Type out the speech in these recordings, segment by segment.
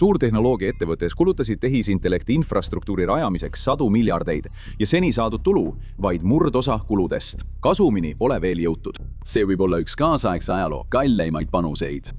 Suurtehnoloogiaettevõttes kulutasid tehisintellekti infrastruktuuri rajamiseks sadu miljardeid ja seni saadud tulu vaid murdosa kuludest. Kasumini pole veel jõutud. See võib olla üks kaasaegse ajaloo kalleimaid panuseid.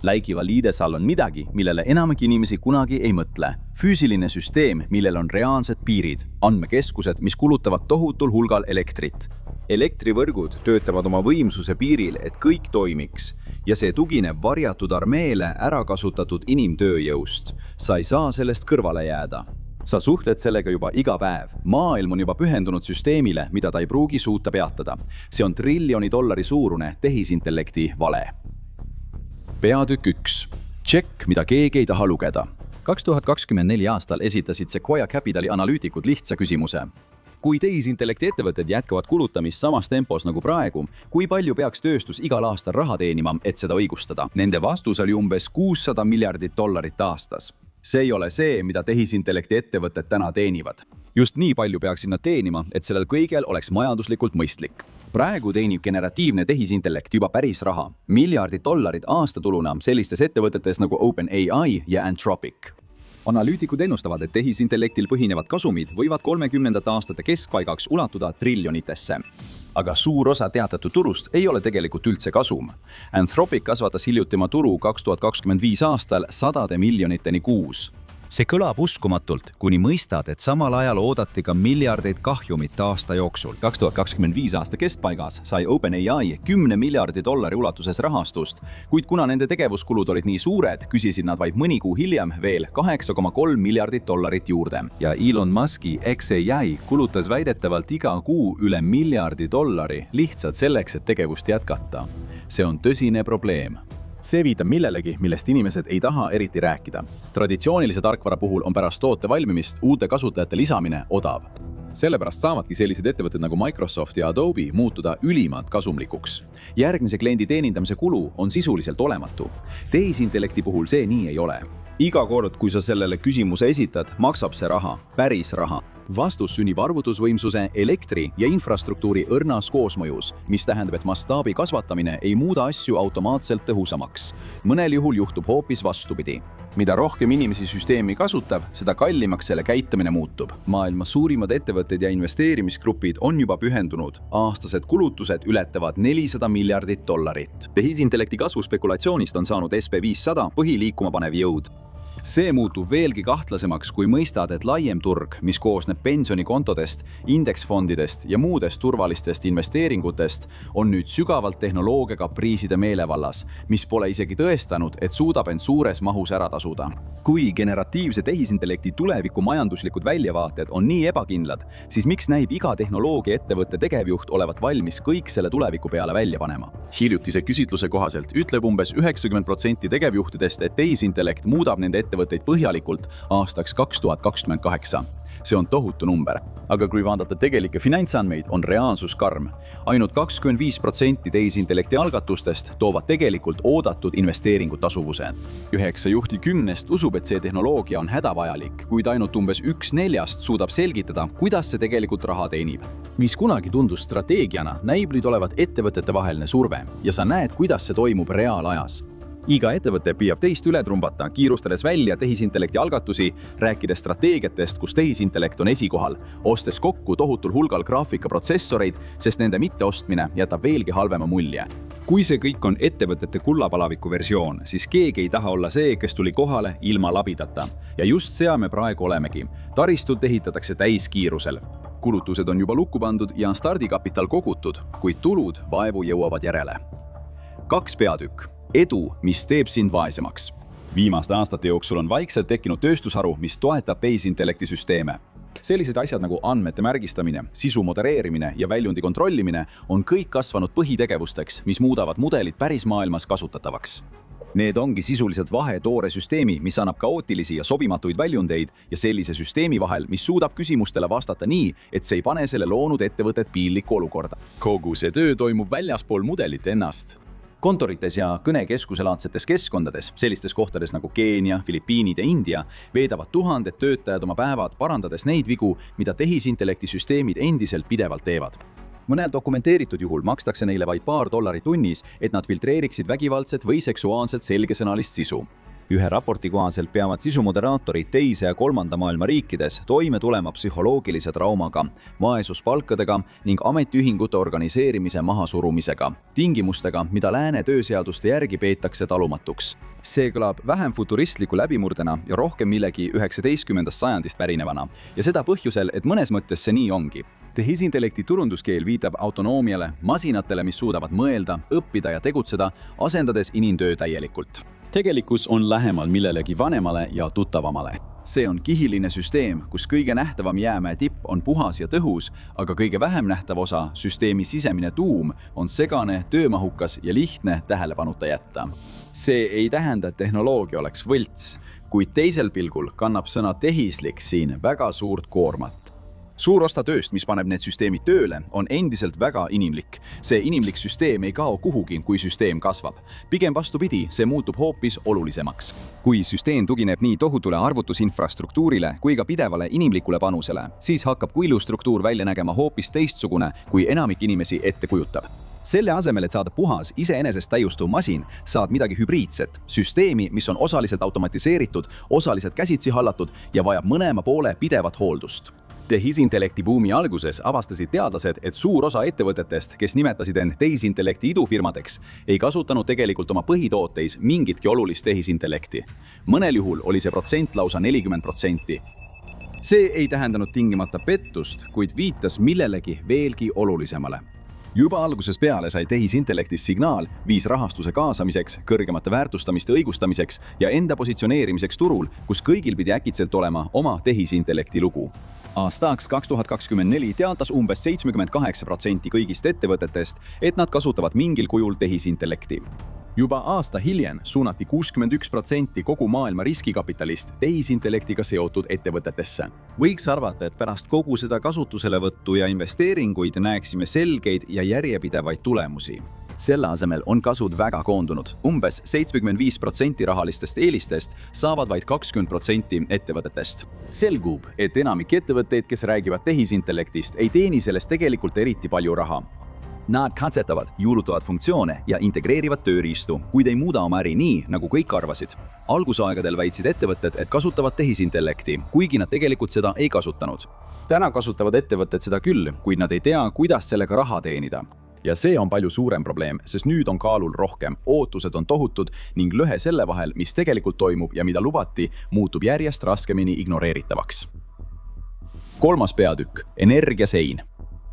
Läikiva liides all on midagi, millele enamik inimesi kunagi ei mõtle. Füüsiline süsteem, millel on reaalsed piirid. Andmekeskused, mis kulutavad tohutul hulgal elektrit. Elektrivõrgud töötavad oma võimsuse piiril, et kõik toimiks. Ja see tugineb varjatud armeele ärakasutatud inimtööjõust. Sa ei saa sellest kõrvale jääda. Sa suhtled sellega juba iga päev. Maailm on juba pühendunud süsteemile, mida ta ei pruugi suuta peatada. See on $1 trillioni suurune tehisintellekti vale. Peatükk 1. Tšekk, mida keegi ei taha lugeda. 2024 aastal esitasid Sequoia Capitali analüütikud lihtsa küsimuse. Kui tehisintellekti ettevõtted jätkavad kulutamist samas tempos nagu praegu, kui palju peaks tööstus igal aastal raha teenima, et seda õigustada? Nende vastus oli umbes $600 miljardit aastas. See ei ole see, mida tehisintellekti ettevõtted täna teenivad. Just nii palju peaksid nad teenima, et sellel kõigel oleks majanduslikult mõistlik. Praegu teenib generatiivne tehisintellekt juba päris raha. Miljardid dollarid aastatuluna sellistes ettevõtetes nagu OpenAI ja Anthropic. Analüütikud ennustavad, et tehisintellektil põhinevad kasumid võivad 30. aastate keskpaigaks ulatuda triljonitesse. Aga suur osa teatatud turust ei ole tegelikult üldse kasum. Anthropic kasvatas hiljuti oma turu 2025 aastal sadade miljoniteni kuus. See kõlab uskumatult, kuni mõistad, et samal ajal oodati ka miljardeid kahjumit aasta jooksul. 2025 aasta keskpaigas sai OpenAI $10 miljardi ulatuses rahastust, kuid kuna nende tegevuskulud olid nii suured, küsisid nad vaid mõni kuu hiljem veel $8,3 miljardit juurde. Ja Elon Muski xAI kulutas väidetavalt iga kuu üle $1 miljardi lihtsalt selleks, et tegevust jätkata. See on tõsine probleem. See viitab millelegi, millest inimesed ei taha eriti rääkida. Traditsioonilise tarkvara puhul on pärast toote valmimist uute kasutajate lisamine odav. Sellepärast saavadki sellised ettevõtted nagu Microsoft ja Adobe muutuda ülimalt kasumlikuks. Järgmise kliendi teenindamise kulu on sisuliselt olematu. Tehisintellekti puhul see nii ei ole. Iga kord, kui sa sellele küsimuse esitad, maksab see raha, päris raha. Vastus sünnib arvutusvõimsuse, elektri ja infrastruktuuri õrnas koosmõjus, mis tähendab, et mastaabi kasvatamine ei muuda asju automaatselt tõhusamaks. Mõnel juhul juhtub hoopis vastupidi. Mida rohkem inimesi süsteemi kasutab, seda kallimaks selle käitumine muutub. Maailma suurimad ettevõtted ja investeerimisgrupid on juba pühendunud. Aastased kulutused ületavad $400 miljardit. Tehisintellekti kasvu spekulatsioonist on saanud SP500 põhiliikuma panev jõud. See muutub veelgi kahtlasemaks, kui mõistad, et laiem turg, mis koosneb pensionikontodest, indeksfondidest ja muudest turvalistest investeeringutest, on nüüd sügavalt tehnoloogiaga priiside meelevallas, mis pole isegi tõestanud, et suudab end suures mahus ära tasuda. Kui generatiivse tehisintellekti tuleviku majanduslikud väljavaated on nii ebakindlad, siis miks näib iga tehnoloogiaettevõtte tegevjuht olevat valmis kõik selle tuleviku peale välja panema? Hiljutise küsitluse kohaselt ütleb umbes 90% tegevjuhtidest, et tehisintellekt muudab nende ettevõtteid põhjalikult aastaks 2028. See on tohutu number. Aga kui vaadata tegelikke finantsandmeid, on reaalsus karm. Ainult 25% tehisintellekti algatustest toovad tegelikult oodatud investeeringu tasuvuse. 9 juhti 10 usub, et see tehnoloogia on hädavajalik, kuid ainult umbes 1/4 suudab selgitada, kuidas see tegelikult raha teenib. Mis kunagi tundus strateegiana, näib nüüd olevat ettevõtete vaheline surve ja sa näed, kuidas see toimub reaalajas. Iga ettevõte püüab teist üle trumbata, kiirustades välja tehisintellekti algatusi, rääkides strateegiatest, kus tehisintellekt on esikohal, ostes kokku tohutul hulgal graafikaprotsessoreid, sest nende mitteostmine jätab veelgi halvema mulje. Kui see kõik on ettevõtete kullapalaviku versioon, siis keegi ei taha olla see, kes tuli kohale ilma labidata. Ja just seal me praegu olemegi. Taristut ehitatakse täiskiirusel. Kulutused on juba lukku pandud ja stardikapital kogutud, kuid tulud vaevu jõuavad järele. 2 peatükk. Edu, mis teeb sind vaesemaks. Viimaste aastate jooksul on vaikselt tekkinud tööstusharu, mis toetab tehisintellekti süsteeme. Sellised asjad nagu andmete märgistamine, sisu modereerimine ja väljundi kontrollimine on kõik kasvanud põhitegevusteks, mis muudavad mudelid päris maailmas kasutatavaks. Need ongi sisuliselt vahe toore süsteemi, mis annab kaootilisi ja sobimatuid väljundeid ja sellise süsteemi vahel, mis suudab küsimustele vastata nii, et see ei pane selle loonud ettevõtet piinlikku olukorda. Kogu see töö toimub väljaspool mudelit ennast. Kontorites ja kõnekeskuselaadsetes keskkondades, sellistes kohtades nagu Keenia, Filipiinid ja India, veedavad tuhanded töötajad oma päevad parandades neid vigu, mida tehisintellekti süsteemid endiselt pidevalt teevad. Mõnel dokumenteeritud juhul makstakse neile vaid $2 tunnis, et nad filtreeriksid vägivaldset või seksuaalselt selgesõnalist sisu. Ühe raporti kohaselt peavad sisumoderaatorid teise ja kolmanda maailma riikides toime tulema psühholoogilise traumaga, vaesuspalkadega ning ametiühingute organiseerimise mahasurumisega, tingimustega, mida lääne tööseaduste järgi peetakse talumatuks. See kõlab vähem futuristliku läbimurdena ja rohkem millegi 19. sajandist pärinevana. Ja seda põhjusel, et mõnes mõttes see nii ongi. Tehisintellekti turunduskeel viitab autonoomiale, masinatele, mis suudavad mõelda, õppida ja tegutseda, asendades inimtöö täielikult. Tegelikkus on lähemal millelegi vanemale ja tuttavamale. See on kihiline süsteem, kus kõige nähtavam jäämäe tipp on puhas ja tõhus, aga kõige vähem nähtav osa, süsteemi sisemine tuum, on segane, töömahukas ja lihtne tähelepanuta jätta. See ei tähenda, et tehnoloogia oleks võlts, kuid teisel pilgul kannab sõna tehislik siin väga suurt koormat. Suur osa tööst, mis paneb need süsteemid tööle, on endiselt väga inimlik. See inimlik süsteem ei kao kuhugi, kui süsteem kasvab. Pigem vastupidi, see muutub hoopis olulisemaks. Kui süsteem tugineb nii tohutule arvutusinfrastruktuurile kui ka pidevale inimlikule panusele, siis hakkab kuilustruktuur välja nägema hoopis teistsugune, kui enamik inimesi ette kujutab. Selle asemel, et saada puhas, iseenesest täiustuv masin, saad midagi hübriidset, süsteemi, mis on osaliselt automatiseeritud, osaliselt käsitsi hallatud ja vajab mõlema poole pidevat hooldust. Tehisintellekti buumi alguses avastasid teadlased, et suur osa ettevõtetest, kes nimetasid end tehisintellekti idufirmadeks, ei kasutanud tegelikult oma põhitooteis mingitki olulist tehisintellekti. Mõnel juhul oli see protsent lausa 40%. See ei tähendanud tingimata pettust, kuid viitas millelegi veelgi olulisemale. Juba algusest peale sai tehisintellektis signaal, viis rahastuse kaasamiseks, kõrgemate väärtustamiste õigustamiseks ja enda positsioneerimiseks turul, kus kõigil pidi äkitselt olema oma tehisintellekti lugu. Aastaks 2024 teatas umbes 78% kõigist ettevõtetest, et nad kasutavad mingil kujul tehisintellekti. Juba aasta hiljem suunati 61% kogu maailma riskikapitalist tehisintellektiga seotud ettevõtetesse. Võiks arvata, et pärast kogu seda kasutuselevõttu ja investeeringuid näeksime selgeid ja järjepidevaid tulemusi. Selle asemel on kasud väga koondunud. Umbes 75% rahalistest eelistest saavad vaid 20% ettevõtetest. Selgub, et enamik ettevõtteid, kes räägivad tehisintellektist, ei teeni sellest tegelikult eriti palju raha. Nad katsetavad, juurutavad funktsioone ja integreerivad tööriistu, kuid ei muuda oma äri nii, nagu kõik arvasid. Algusaegadel väitsid ettevõtted, et kasutavad tehisintellekti, kuigi nad tegelikult seda ei kasutanud. Täna kasutavad ettevõtted seda küll, kuid nad ei tea, kuidas sellega raha teenida. Ja see on palju suurem probleem, sest nüüd on kaalul rohkem, ootused on tohutud ning lõhe selle vahel, mis tegelikult toimub ja mida lubati, muutub järjest raskemini ignoreeritavaks. 3. peatükk, energiasein.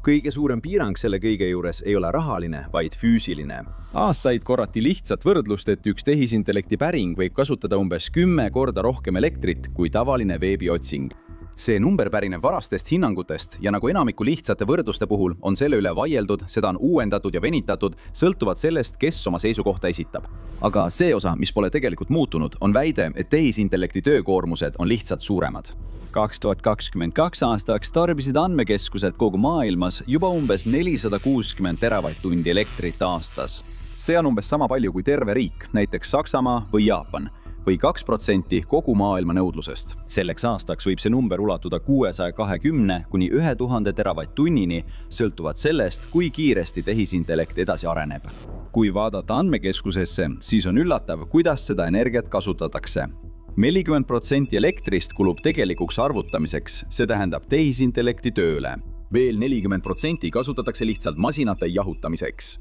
Kõige suurem piirang selle kõige juures ei ole rahaline, vaid füüsiline. Aastaid korrati lihtsat võrdlust, et üks tehisintellekti päring võib kasutada umbes 10 korda rohkem elektrit kui tavaline veebiotsing. See number pärineb varastest hinnangutest ja nagu enamiku lihtsate võrdluste puhul on selle üle vaieldud, seda on uuendatud ja venitatud, sõltuvalt sellest, kes oma seisukohta esitab. Aga see osa, mis pole tegelikult muutunud, on väide, et tehisintellekti töökoormused on lihtsalt suuremad. 2022 aastaks tarbisid andmekeskused kogu maailmas juba umbes 460 teravatt-tundi elektrit aastas. See on umbes sama palju kui terve riik, näiteks Saksamaa või Jaapan, või 2% kogu maailma nõudlusest. Selleks aastaks võib see number ulatuda 620 kuni 1000 teravatt-tunnini, sõltuvad sellest, kui kiiresti tehisintellekt edasi areneb. Kui vaadata andmekeskusesse, siis on üllatav, kuidas seda energiat kasutatakse. 40% elektrist kulub tegelikuks arvutamiseks, see tähendab tehisintellekti tööle. Veel 40% kasutatakse lihtsalt masinate jahutamiseks.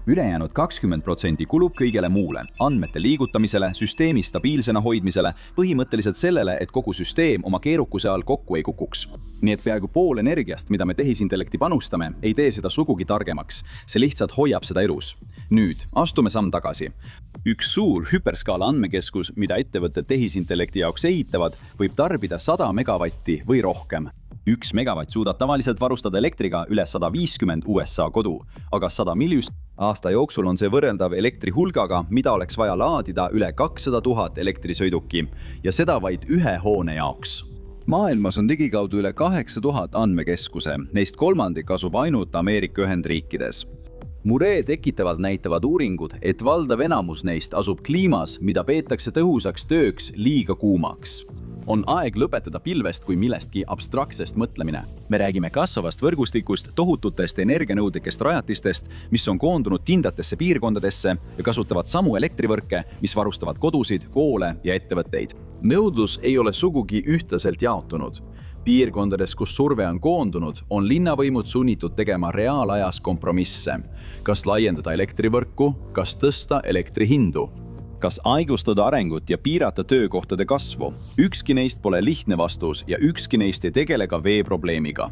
Ülejäänud 20% kulub kõigele muule, andmete liigutamisele, süsteemi stabiilsena hoidmisele, põhimõtteliselt sellele, et kogu süsteem oma keerukuse all kokku ei kukuks. Nii et peaaegu pool energiast, mida me tehisintellekti panustame, ei tee seda sugugi targemaks. See lihtsalt hoiab seda elus. Nüüd astume samm tagasi. Üks suur hüperskaala andmekeskus, mida ettevõtted tehisintellekti jaoks ehitavad, võib tarbida 100 megavatti või rohkem. 1 megavatt suudab tavaliselt varustada elektriga üle 150 USA kodu, aga 100 miljonit aasta jooksul on see võrreldav elektri hulgaga, mida oleks vaja laadida üle 200 000 elektrisõiduki ja seda vaid ühe hoone jaoks. Maailmas on ligikaudu üle 8000 andmekeskuse, neist kolmandik asub ainult Ameerika Ühendriikides. Muree tekitavalt näitavad uuringud, et valdav enamus neist asub kliimas, mida peetakse tõhusaks tööks liiga kuumaks. On aeg lõpetada pilvest kui millestki abstraktsest mõtlemine. Me räägime kasvavast võrgustikust, tohututest energianõudlikest rajatistest, mis on koondunud kindatesse piirkondadesse ja kasutavad samu elektrivõrke, mis varustavad kodusid, koole ja ettevõtteid. Nõudlus ei ole sugugi ühtlaselt jaotunud. Piirkondades, kus surve on koondunud, on linnavõimud sunnitud tegema reaalajas kompromisse. Kas laiendada elektrivõrku, kas tõsta elektri hindu? Kas aigustada arengut ja piirata töökohtade kasvu? Ükski neist pole lihtne vastus ja ükski neist ei tegele ka veeprobleemiga.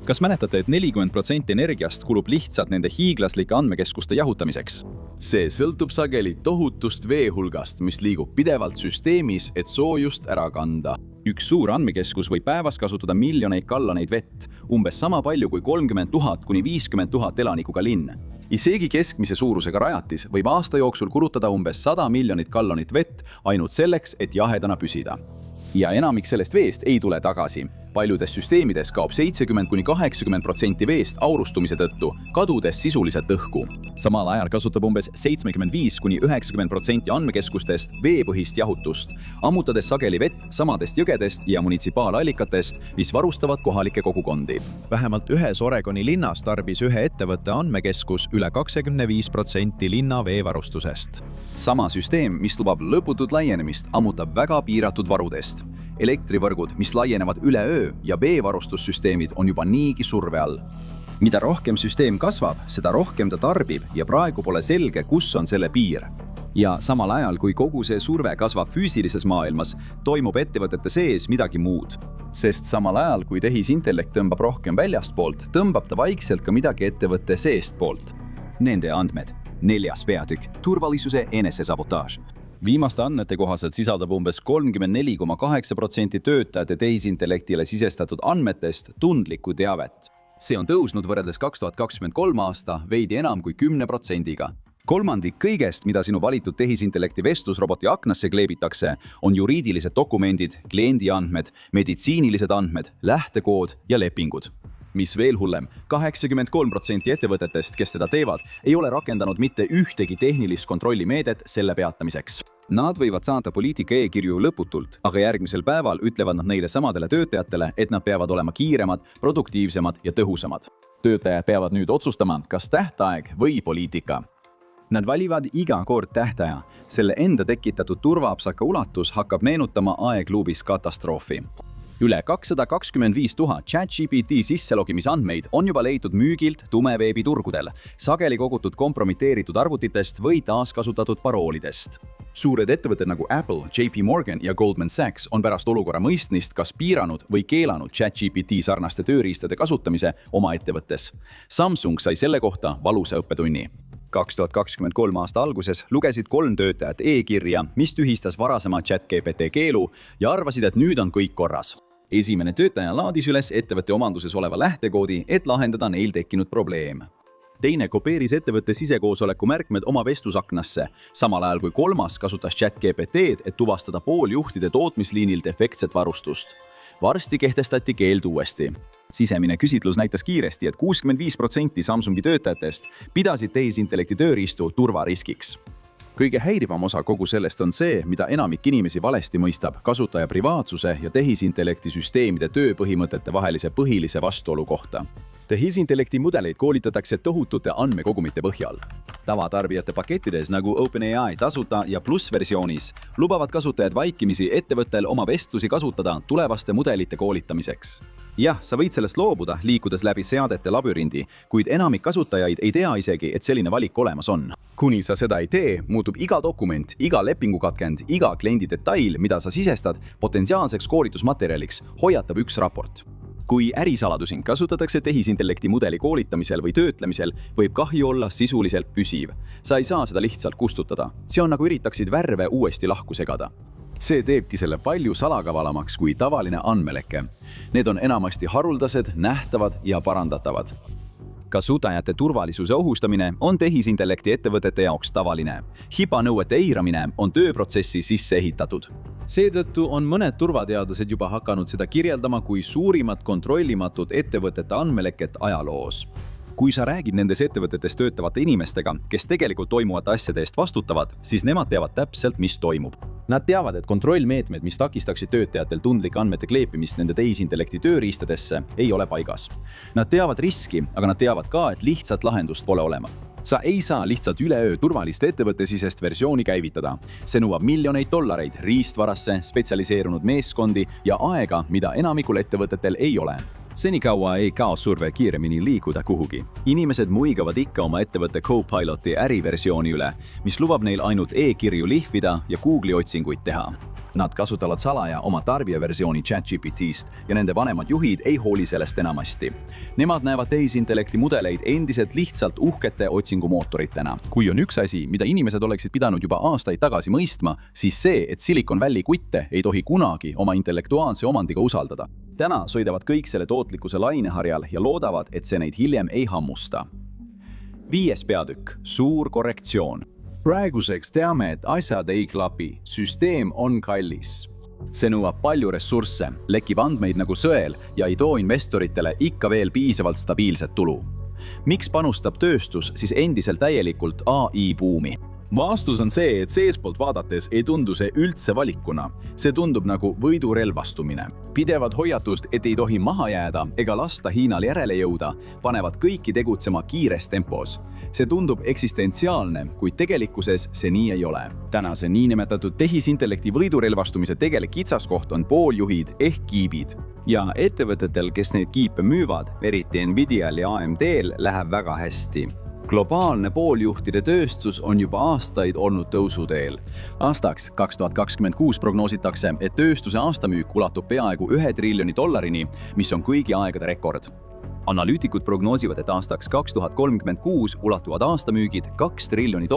Kas mäletate, et 40% energiast kulub lihtsalt nende hiiglaslike andmekeskuste jahutamiseks? See sõltub sageli tohutust veehulgast, mis liigub pidevalt süsteemis, et soojust ära kanda. Üks suur andmekeskus võib päevas kasutada miljoneid galloneid vett, umbes sama palju kui 30 000 kuni 50 000 elanikuga linn. Isegi keskmise suurusega rajatis võib aasta jooksul kulutada umbes 100 miljonit gallonit vett ainult selleks, et jahedana püsida. Ja enamik sellest veest ei tule tagasi. Paljudes süsteemides kaob 70–80% veest aurustumise tõttu, kadudes sisuliselt õhku. Samal ajal kasutab umbes 75–90% andmekeskustest veepõhist jahutust, ammutades sageli vett samadest jõgedest ja munitsipaalallikatest, mis varustavad kohalikke kogukondi. Vähemalt ühes Oregoni linnas tarbis ühe ettevõtte andmekeskus üle 25% linna veevarustusest. Sama süsteem, mis lubab lõputut laienemist, ammutab väga piiratud varudest. Elektrivõrgud, mis laienevad üleöö ja veevarustussüsteemid on juba niigi surve all. Mida rohkem süsteem kasvab, seda rohkem ta tarbib ja praegu pole selge, kus on selle piir. Ja samal ajal, kui kogu see surve kasvab füüsilises maailmas, toimub ettevõtete sees midagi muud. Sest samal ajal, kui tehisintellekt tõmbab rohkem väljastpoolt, tõmbab ta vaikselt ka midagi ettevõtte seestpoolt. Nende andmed. 4. peatükk. Turvalisuse enesesabotaaž. Viimaste andmete kohaselt sisaldab umbes 34,8% töötajate tehisintellektile sisestatud andmetest tundlikku teavet. See on tõusnud võrreldes 2023 aasta veidi enam kui 10%-ga. Kolmandik kõigest, mida sinu valitud tehisintellekti vestlusroboti aknasse kleebitakse, on juriidilised dokumendid, kliendi andmed, meditsiinilised andmed, lähtekood ja lepingud. Mis veel hullem, 83% ettevõtetest, kes seda teevad, ei ole rakendanud mitte ühtegi tehnilist kontrollimeedet selle peatamiseks. Nad võivad saata poliitika e-kirju lõputult, aga järgmisel päeval ütlevad nad neile samadele töötajatele, et nad peavad olema kiiremad, produktiivsemad ja tõhusamad. Töötajad peavad nüüd otsustama, kas tähtaeg või poliitika. Nad valivad iga kord tähtaja. Selle enda tekitatud turvaapsaka ulatus hakkab meenutama aegluubis katastroofi. Üle 225 000 ChatGPT sisselogimisandmeid on juba leitud müügilt tumeveebi turgudel, sageli kogutud kompromiteeritud arvutitest või taaskasutatud paroolidest. Suured ettevõtted nagu Apple, JP Morgan ja Goldman Sachs on pärast olukorra mõistmist kas piiranud või keelanud ChatGPT sarnaste tööriistade kasutamise oma ettevõttes. Samsung sai selle kohta valusa õppetunni. 2023 aasta alguses lugesid 3 töötajat e-kirja, mis tühistas varasema ChatGPT keelu ja arvasid, et nüüd on kõik korras. Esimene töötaja laadis üles ettevõtte omanduses oleva lähtekoodi, et lahendada neil tekkinud probleem. Teine kopeeris ettevõtte sisekoosoleku märkmed oma vestlusaknasse, samal ajal kui kolmas kasutas ChatGPT-d, et tuvastada pooljuhtide tootmisliinil defektset varustust. Varsti kehtestati keeld uuesti. Sisemine küsitlus näitas kiiresti, et 65% Samsungi töötajatest pidasid tehisintellekti tööriistu turvariskiks. Kõige häirivam osa kogu sellest on see, mida enamik inimesi valesti mõistab kasutaja privaatsuse ja tehisintellekti süsteemide tööpõhimõtete vahelise põhilise vastuolu kohta. Tehisintellekti mudeleid koolitatakse tohutute andmekogumite põhjal. Tavatarbijate pakettides nagu OpenAI tasuta ja plussversioonis lubavad kasutajad vaikimisi ettevõttel oma vestlusi kasutada tulevaste mudelite koolitamiseks. Jah, sa võid sellest loobuda, liikudes läbi seadete labürindi, kuid enamik kasutajaid ei tea isegi, et selline valik olemas on. Kuni sa seda ei tee, muutub iga dokument, iga lepingukatkend, iga kliendi detail, mida sa sisestad, potentsiaalseks koolitusmaterjaliks, hoiatab üks raport. Kui ärisaladusi kasutatakse tehisintellekti mudeli koolitamisel või töötlemisel, võib kahju olla sisuliselt püsiv. Sa ei saa seda lihtsalt kustutada. See on nagu üritaksid värve uuesti lahku segada. See teebki selle palju salakavalamaks kui tavaline andmeleke. Need on enamasti haruldased, nähtavad ja parandatavad. Kasutajate turvalisuse ohustamine on tehisintellekti ettevõtete jaoks tavaline. HIPAA-nõuete eiramine on tööprotsessi sisse ehitatud. Seetõttu on mõned turvateadlased juba hakanud seda kirjeldama kui suurimat kontrollimatut ettevõtete andmeleket ajaloos. kui sa räägid nendes ettevõtetes töötavate inimestega, kes tegelikult toimuvate asjade eest vastutavad, siis nemad teavad täpselt, mis toimub. Nad teavad, et kontrollmeetmed, mis takistaksid töötajatel tundlike andmete kleepimist nende tehisintellekti tööriistadesse, ei ole paigas. Nad teavad riski, aga nad teavad ka, et lihtsat lahendust pole olema. Sa ei saa lihtsalt üleöö turvalist ettevõttesisest versiooni käivitada. See nõuab miljoneid dollareid riistvarasse, spetsialiseerunud meeskondi ja aega, mida enamikul ettevõtetel ei ole. Senikaua ei kao surve kiiremini liikuda kuhugi. Inimesed muigavad ikka oma ettevõtte Copiloti äriversiooni üle, mis lubab neil ainult e-kirju lihvida ja Google'i otsinguid teha. Nad kasutavad salaja oma tarbijaversiooni ChatGPT-st ja nende vanemad juhid ei hooli sellest enamasti. Nemad näevad tehisintellekti mudeleid endiselt lihtsalt uhkete otsingumootoritena. Kui on üks asi, mida inimesed oleksid pidanud juba aastaid tagasi mõistma, siis see, et Silicon Valley kutte ei tohi kunagi oma intellektuaalse omandiga usaldada. Täna sõidavad kõik selle tootlikkuse laineharjal ja loodavad, et see neid hiljem ei hammusta. 5. peatükk. Suur korrektsioon. Praeguseks teame, et asjad ei klapi. Süsteem on kallis. See nõuab palju ressursse, lekib andmeid nagu sõel ja ei too investoritele ikka veel piisavalt stabiilset tulu. Miks panustab tööstus siis endiselt täielikult AI buumi? Vastus on see, et seespoolt vaadates ei tundu see üldse valikuna. See tundub nagu võidurelvastumine. Pidevad hoiatust, et ei tohi maha jääda ega lasta Hiinal järele jõuda, panevad kõiki tegutsema kiires tempos. See tundub eksistentsiaalne, kuid tegelikkuses see nii ei ole. Tänase niinimetatud tehisintellekti võidurelvastumise tegelik kitsaskoht on pooljuhid ehk kiibid. Ja ettevõtetel, kes neid kiipe müüvad, eriti Nvidial ja AMDl, läheb väga hästi. Globaalne pooljuhtide tööstus on juba aastaid olnud tõusuteel. Aastaks 2026 prognoositakse, et tööstuse aastamüük ulatub peaaegu $1 triljoni, mis on kõigi aegade rekord. Analüütikud prognoosivad, et aastaks 2036 ulatuvad aastamüügid $2 triljoni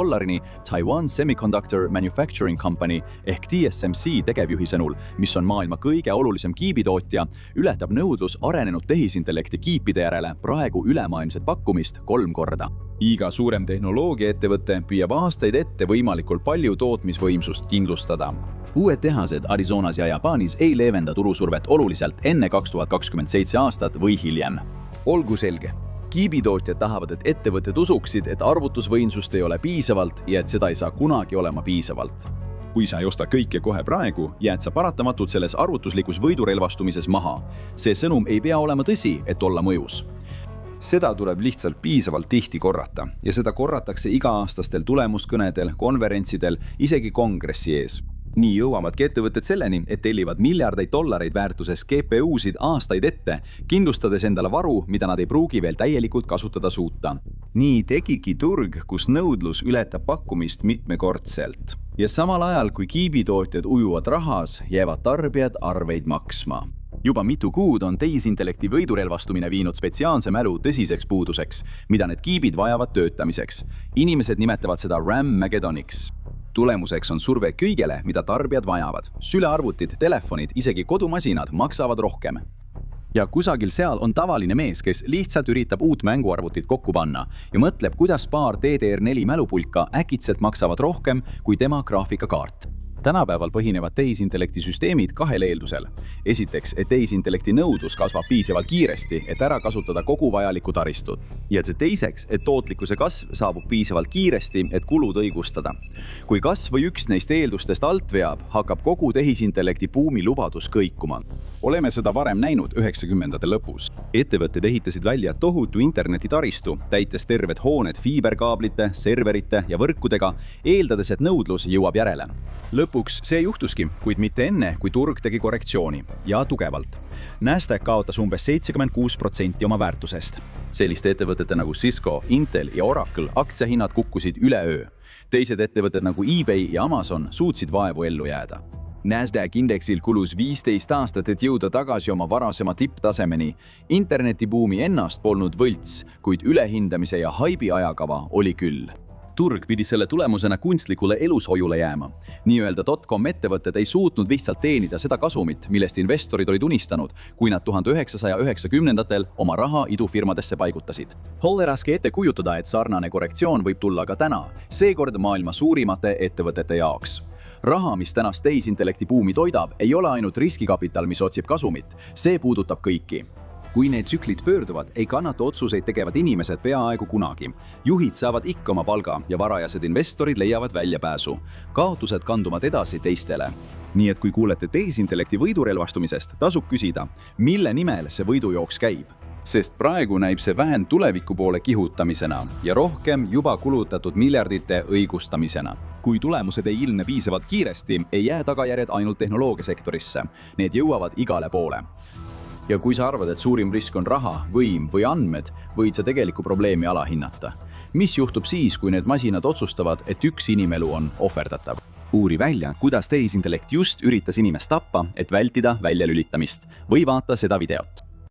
Taiwan Semiconductor Manufacturing Company ehk TSMC tegevjuhi sõnul, mis on maailma kõige olulisem kiibitootja, ületab nõudlus arenenud tehisintellekti kiipide järele praegu ülemaailmset pakkumist 3 korda. Iga suurem tehnoloogiaettevõte püüab aastaid ette võimalikult palju tootmisvõimsust kindlustada. Uued tehased Arizonas ja Jaapanis ei leevenda turusurvet oluliselt enne 2027 aastat või hiljem. Olgu selge. Kiibitootjad tahavad, et ettevõtted usuksid, et arvutusvõimsust ei ole piisavalt ja et seda ei saa kunagi olema piisavalt. Kui sa ei osta kõike kohe praegu, jääd sa paratamatult selles arvutuslikus võidurelvastumises maha. See sõnum ei pea olema tõsi, et olla mõjus. Seda tuleb lihtsalt piisavalt tihti korrata ja seda korratakse iga-aastastel tulemuskõnedel, konverentsidel, isegi kongressi ees. Nii jõuavadki ettevõtted selleni, et tellivad miljardeid dollareid väärtuses GPU-sid aastaid ette, kindlustades endale varu, mida nad ei pruugi veel täielikult kasutada suuta. Nii tegigi turg, kus nõudlus ületab pakkumist mitmekordselt. Ja samal ajal, kui kiibitootjad ujuvad rahas, jäävad tarbijad arveid maksma. Juba mitu kuud on tehisintellekti võidurelvastumine viinud spetsiaalse mälu tõsiseks puuduseks, mida need kiibid vajavad töötamiseks. Inimesed nimetavad seda RAM-Magedoniks. Tulemuseks on surve kõigele, mida tarbijad vajavad. Sülearvutid, telefonid, isegi kodumasinad maksavad rohkem. Ja kusagil seal on tavaline mees, kes lihtsalt üritab uut mänguarvutit kokku panna ja mõtleb, kuidas paar DDR4 mälupulka äkitselt maksavad rohkem kui tema graafikakaart. Tänapäeval põhinevad tehisintellekti süsteemid 2 eeldusel. Esiteks, et tehisintellekti nõudlus kasvab piisavalt kiiresti, et ära kasutada kogu vajalikku taristut. Ja teiseks, et tootlikkuse kasv saabub piisavalt kiiresti, et kulud õigustada. Kui kasv või üks neist eeldustest alt veab, hakkab kogu tehisintellekti buumi lubadus kõikuma. Oleme seda varem näinud 90ndate lõpus. Ettevõtted ehitasid välja tohutu internetitaristu, täites terved hooned fiiberkaablite, serverite ja võrkudega, eeldades, et nõudlus jõuab järele. Lõpuks see juhtuski, kuid mitte enne, kui turg tegi korrektsiooni. Ja tugevalt. Nasdaq kaotas umbes 76% oma väärtusest. Selliste ettevõtete nagu Cisco, Intel ja Oracle aktsiahinnad kukkusid üleöö. Teised ettevõtted nagu eBay ja Amazon suutsid vaevu ellu jääda. Nasdaq indeksil kulus 15 aastat, et jõuda tagasi oma varasema tipptasemeni. Internetibuumi ennast polnud võlts, kuid ülehindamise ja haibi ajakava oli küll. Turg pidi selle tulemusena kunstlikule elushoiule jääma. Nii-öelda .com ettevõtted ei suutnud lihtsalt teenida seda kasumit, millest investorid olid unistanud, kui nad 1990ndatel oma raha idufirmadesse paigutasid. Pole raske ette kujutada, et sarnane korrektsioon võib tulla ka täna, seekord maailma suurimate ettevõtete jaoks. Raha, mis tänast tehisintellekti buumi toidab, ei ole ainult riskikapital, mis otsib kasumit. See puudutab kõiki. kui need tsüklid pöörduvad, ei kannata otsuseid tegevad inimesed peaaegu kunagi. Juhid saavad ikka oma palga ja varajased investorid leiavad väljapääsu. Kaotused kanduvad edasi teistele. Nii et kui kuulete tehisintellekti võidurelvastumisest, tasub küsida, mille nimel see võidujooks käib. Sest praegu näib see vähend tuleviku poole kihutamisena ja rohkem juba kulutatud miljardite õigustamisena. Kui tulemused ei ilmne piisavalt kiiresti, ei jää tagajärjed ainult tehnoloogiasektorisse. Need jõuavad igale poole. Ja kui sa arvad, et suurim risk on raha, võim või andmed, võid sa tegelikku probleemi alahinnata. Mis juhtub siis, kui need masinad otsustavad, et üks inimelu on ohverdatav? Uuri välja, kuidas tehisintellekt just üritas inimest tappa, et vältida väljalülitamist või vaata seda videot.